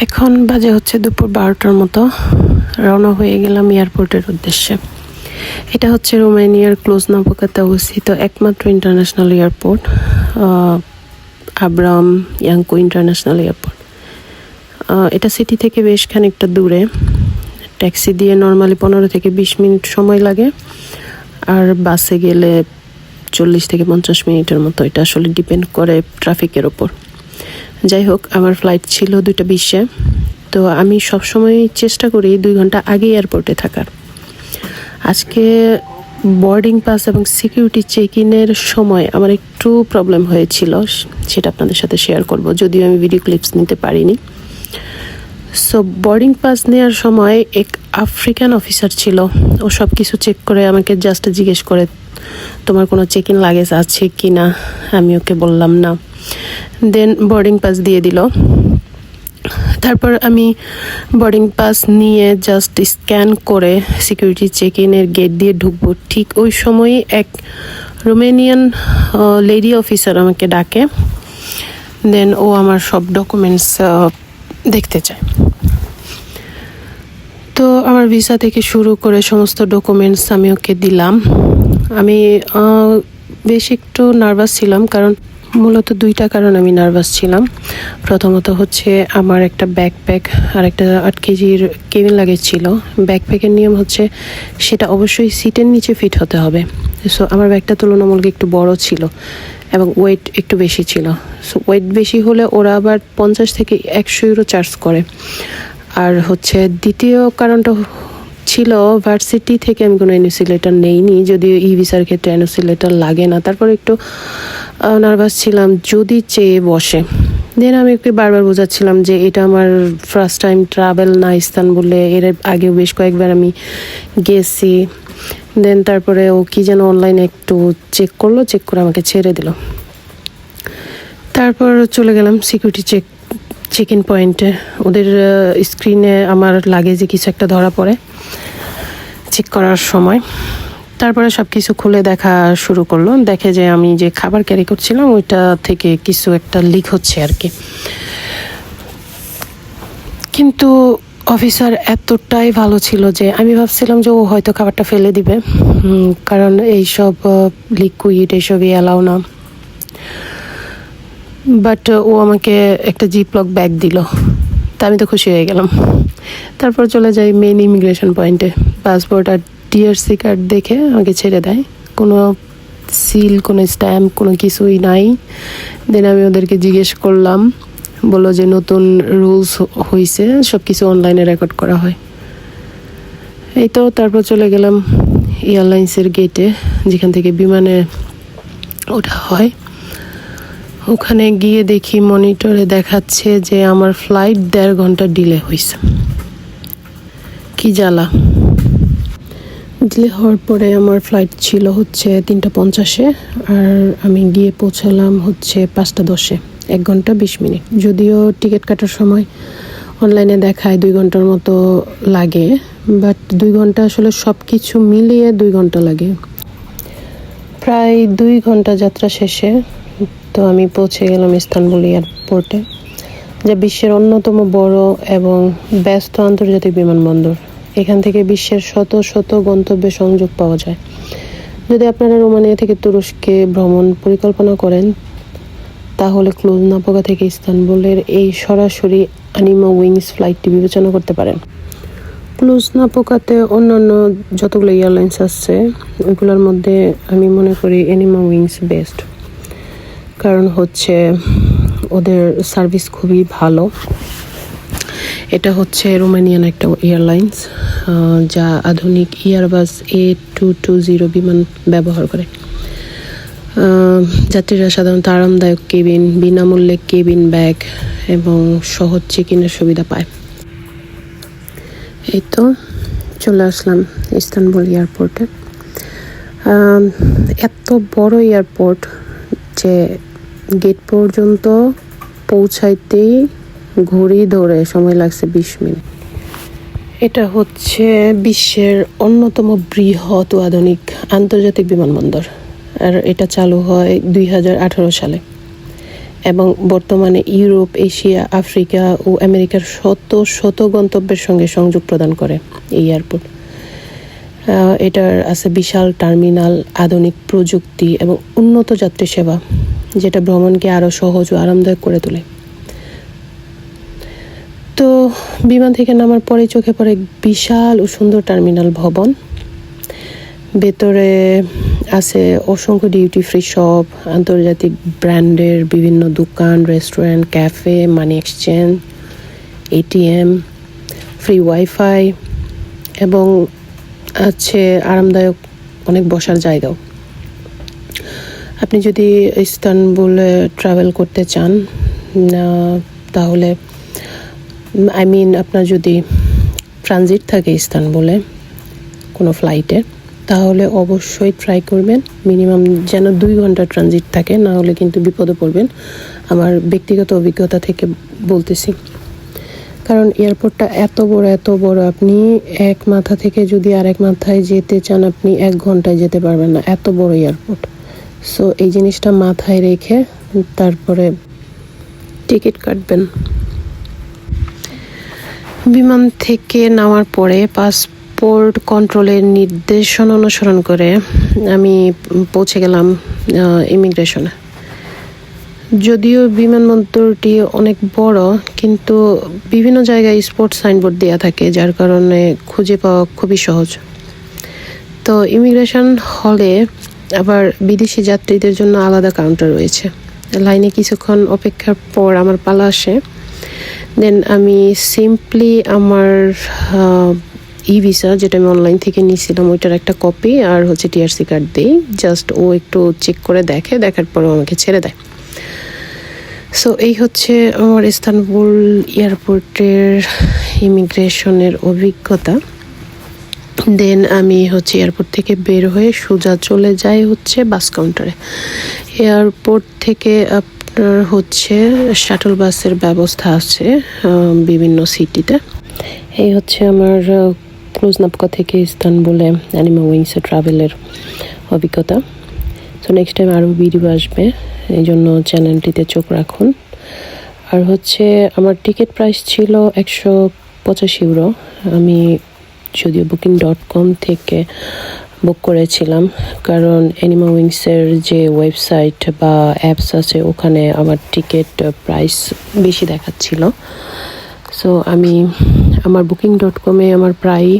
এখন বাজে হচ্ছে দুপুর 12টার মতো। রওনা হয়ে গেলাম এয়ারপোর্টের উদ্দেশ্যে। এটা হচ্ছে রোমানিয়ার ক্লুজ-নাপোকাতে অবস্থিত একমাত্র international airport, Avram Iancu international airport. এটা সিটি থেকে বেশ খানিকটা দূরে। ট্যাক্সি দিয়ে নর্মালি 15 থেকে 20 মিনিট সময় লাগে, আর বাসে গেলে 40 থেকে 50 মিনিটের মতো। এটা আসলে ডিপেন্ড করে ট্রাফিকের ওপর। যাই হোক, আমার ফ্লাইট ছিল 2:20-এ, তো আমি সবসময় চেষ্টা করি 2 ঘন্টা আগে এয়ারপোর্টে থাকার। আজকে বোর্ডিং পাস এবং সিকিউরিটি চেক ইনের সময় আমার একটু প্রবলেম হয়েছিল, সেটা আপনাদের সাথে শেয়ার করব, যদিও আমি ভিডিও ক্লিপস নিতে পারিনি। সো বোর্ডিং পাস নেওয়ার সময় এক আফ্রিকান অফিসার ছিল। ও সব কিছু চেক করে আমাকে জাস্ট জিজ্ঞেস করে, তোমার কোনো চেক ইন লাগেজ আছে কি না। আমি ওকে বললাম না। দেন বোর্ডিং পাস দিয়ে দিল। তারপর আমি বোর্ডিং পাস নিয়ে জাস্ট স্ক্যান করে সিকিউরিটি চেক ইনের গেট দিয়ে ঢুকবো। ঠিক ওই সময়ই এক রোমানিয়ান লেডি অফিসার আমাকে ডাকে। দেন ও আমার সব ডকুমেন্টস দেখতে চায়। তো আমার ভিসা থেকে শুরু করে সমস্ত ডকুমেন্টস আমি ওকে দিলাম। আমি বেশ একটু নার্ভাস ছিলাম, কারণ মূলত 2টা কারণ আমি নার্ভাস ছিলাম। প্রথমত হচ্ছে আমার একটা ব্যাকপ্যাক আর একটা 8 কেজির কেবিন লাগেজ ছিল। ব্যাকপ্যাকের নিয়ম হচ্ছে সেটা অবশ্যই সিটের নিচে ফিট হতে হবে। সো আমার ব্যাগটা তুলনামূলক একটু বড় ছিল এবং ওয়েট একটু বেশি ছিল। সো ওয়েট বেশি হলে ওরা আবার 50 থেকে 100 ইউরো চার্জ করে। আর হচ্ছে দ্বিতীয় কারণটা ছিল, ভার্সিটি থেকে আমি কোনো এনওসি লেটার নেইনি, যদিও ই ভিসার ক্ষেত্রে এনওসি লেটার লাগে না। তারপর একটু নার্ভাস ছিলাম যদি চেয়ে বসে। দেন আমি ওকে বারবার বোঝাচ্ছিলাম যে এটা আমার ফার্স্ট টাইম ট্রাভেল না ইস্তানবুলে, এর আগেও বেশ কয়েকবার আমি গেছি। দেন তারপরে ও কি যেন অনলাইনে একটু চেক করলো, চেক করে আমাকে ছেড়ে দিল। তারপর চলে গেলাম সিকিউরিটি চেক ইন পয়েন্টে। ওদের স্ক্রিনে আমার লাগেজে কিছু একটা ধরা পড়ে চেক করার সময়। তারপরে সব কিছু খুলে দেখা শুরু করলো। দেখে যে আমি যে খাবার ক্যারি করছিলাম ওইটা থেকে কিছু একটা লিক হচ্ছে আর কি। কিন্তু অফিসার এতটাই ভালো ছিল যে আমি ভাবছিলাম যে ও হয়তো খাবারটা ফেলে দিবে, কারণ এইসব লিকুইড এইসবই অ্যালাউ না। বাট ও আমাকে একটা জিপলক ব্যাগ দিল, তা আমি তো খুশি হয়ে গেলাম। তারপর চলে যাই মেইন ইমিগ্রেশন পয়েন্টে। পাসপোর্ট আর টিআরসি কার্ড দেখে আমাকে ছেড়ে দেয়। কোনো সিল, কোনো স্ট্যাম্প, কোনো কিছুই নাই। দেন আমি ওদেরকে জিজ্ঞেস করলাম, বললো যে নতুন রুলস হয়েছে, সব কিছু অনলাইনে রেকর্ড করা হয়। এই তো তারপর চলে গেলাম এয়ারলাইন্সের গেটে, যেখান থেকে বিমানে ওঠা হয়। ওখানে গিয়ে দেখি মনিটরে দেখাচ্ছে যে আমার ফ্লাইট 1.5 ঘন্টা ডিলে হয়েছে। কি জ্বালা! ডিলে হওয়ার পরে আমার ফ্লাইট ছিল হচ্ছে 3:50-এ, আর আমি গিয়ে পৌঁছালাম হচ্ছে 5:10-এ, 1 ঘন্টা 20 মিনিট। যদিও টিকিট কাটার সময় অনলাইনে দেখায় 2 ঘন্টার মতো লাগে, বাট 2 ঘন্টা আসলে সব কিছু মিলিয়ে 2 ঘন্টা লাগে। প্রায় 2 ঘন্টা যাত্রা শেষে তো আমি পৌঁছে গেলাম ইস্তানবুল এয়ারপোর্টে, যা বিশ্বের অন্যতম বড় এবং ব্যস্ত আন্তর্জাতিক বিমানবন্দর। এখান থেকে বিশ্বের শত শত গন্তব্যে সংযোগ পাওয়া যায়। যদি আপনারা রোমানিয়া থেকে তুরস্কে ভ্রমণ পরিকল্পনা করেন, তাহলে ক্লুজ-নাপোকা থেকে ইস্তানবুলের এই সরাসরি অ্যানিমা উইংস ফ্লাইটটি বিবেচনা করতে পারেন। ক্লুজ-নাপোকাতে অন্যান্য যতগুলো এয়ারলাইন্স আছে ওইগুলোর মধ্যে আমি মনে করি অ্যানিমা উইংস বেস্ট, কারণ হচ্ছে ওদের সার্ভিস খুবই ভালো। এটা হচ্ছে রোমানিয়ান একটা এয়ারলাইন্স, যা আধুনিক এয়ারবাস A220 বিমান ব্যবহার করে। যাত্রীরা সাধারণত আরামদায়ক কেবিন, বিনামূল্যে কেবিন ব্যাগ এবং সহজ চেক ইনের সুবিধা পায়। এই তো চলে আসলাম ইস্তানবুল এয়ারপোর্টে। এত বড় এয়ারপোর্ট যে গেট পর্যন্ত পৌঁছাইতেই ঘড়ি ধরে সময় লাগছে 20 মিনিট। এটা হচ্ছে বিশ্বের অন্যতম বৃহৎ ও আধুনিক আন্তর্জাতিক বিমানবন্দর, আর এটা চালু হয় 2018 সালে। এবং বর্তমানে ইউরোপ, এশিয়া, আফ্রিকা ও আমেরিকার শত শত গন্তব্যের সঙ্গে সংযোগ প্রদান করে এই এয়ারপোর্ট। এটার আছে বিশাল টার্মিনাল, আধুনিক প্রযুক্তি এবং উন্নত যাত্রী সেবা, যেটা ভ্রমণকে আরও সহজ ও আরামদায়ক করে তোলে। তো বিমান থেকে নামার পরে চোখে পড়ে বিশাল ও সুন্দর টার্মিনাল ভবন। ভেতরে আছে অসংখ্য ডিউটি ফ্রি শপ, আন্তর্জাতিক ব্র্যান্ডের বিভিন্ন দোকান, restaurant, cafe, money exchange, ATM, free wifi এবং আছে আরামদায়ক অনেক বসার জায়গাও। আপনি যদি ইস্তানবুলে ট্রাভেল করতে চান, তাহলে আপনার যদি ট্রানজিট থাকে ইস্তানবুলে কোনো ফ্লাইটে, তাহলে অবশ্যই ট্রাই করবেন মিনিমাম যেন 2 ঘন্টা ট্রানজিট থাকে, না হলে কিন্তু বিপদে পড়বেন। আমার ব্যক্তিগত অভিজ্ঞতা থেকে বলতেছি, কারণ এয়ারপোর্টটা এত বড়, আপনি এক মাথা থেকে যদি আরেক মাথায় যেতে চান, আপনি 1 ঘন্টায় যেতে পারবেন না, এত বড় এয়ারপোর্ট। সো এই জিনিসটা মাথায় রেখে তারপরে টিকিট কাটবেন। বিমান থেকে নামার পরে পাসপোর্ট কন্ট্রোলের নির্দেশনা অনুসরণ করে আমি পৌঁছে গেলাম ইমিগ্রেশনে। যদিও বিমানবন্দরটি অনেক বড়, কিন্তু বিভিন্ন জায়গায় স্পট সাইনবোর্ড দেওয়া থাকে, যার কারণে খুঁজে পাওয়া খুবই সহজ। তো ইমিগ্রেশন হলে আবার বিদেশি যাত্রীদের জন্য আলাদা কাউন্টার রয়েছে। লাইনে কিছুক্ষণ অপেক্ষার পর আমার পালা আসে। দেন আমি সিম্পলি আমার ই ভিসা, যেটা আমি অনলাইন থেকে নিয়েছিলাম, ওইটার একটা কপি আর টিআরসি কার্ড দিই। জাস্ট ও একটু চেক করে দেখার পর আমাকে ছেড়ে দেয়। সো এই হচ্ছে আমার ইস্তানবুল এয়ারপোর্টের ইমিগ্রেশনের অভিজ্ঞতা। দেন আমি এয়ারপোর্ট থেকে বের হয়ে সোজা চলে যাই বাস কাউন্টারে। এয়ারপোর্ট থেকে আপনার শাটল বাসের ব্যবস্থা আছে বিভিন্ন সিটিতে। এই আমার ক্লুজনাপকা থেকে ইস্তানবুলে অ্যানিমা উইংসে ট্রাভেলের অভিজ্ঞতা। তো নেক্সট টাইম আরও ভিডিও আসবে, এই জন্য চ্যানেলটিতে চোখ রাখুন। আর আমার টিকিট প্রাইস ছিল 185 ইউরো। আমি যদিও booking.com থেকে বুক করেছিলাম, কারণ অ্যানিমা উইংসের যে ওয়েবসাইট বা অ্যাপস আছে ওখানে আমার টিকিট প্রাইস বেশি দেখাচ্ছিল। সো আমি আমার booking.com-এ আমার প্রায়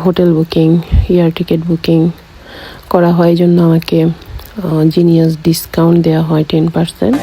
hotel booking, air ticket booking করা হয়, জন্য আমাকে জিনিয়াস ডিসকাউন্ট দেওয়া হয় 10%।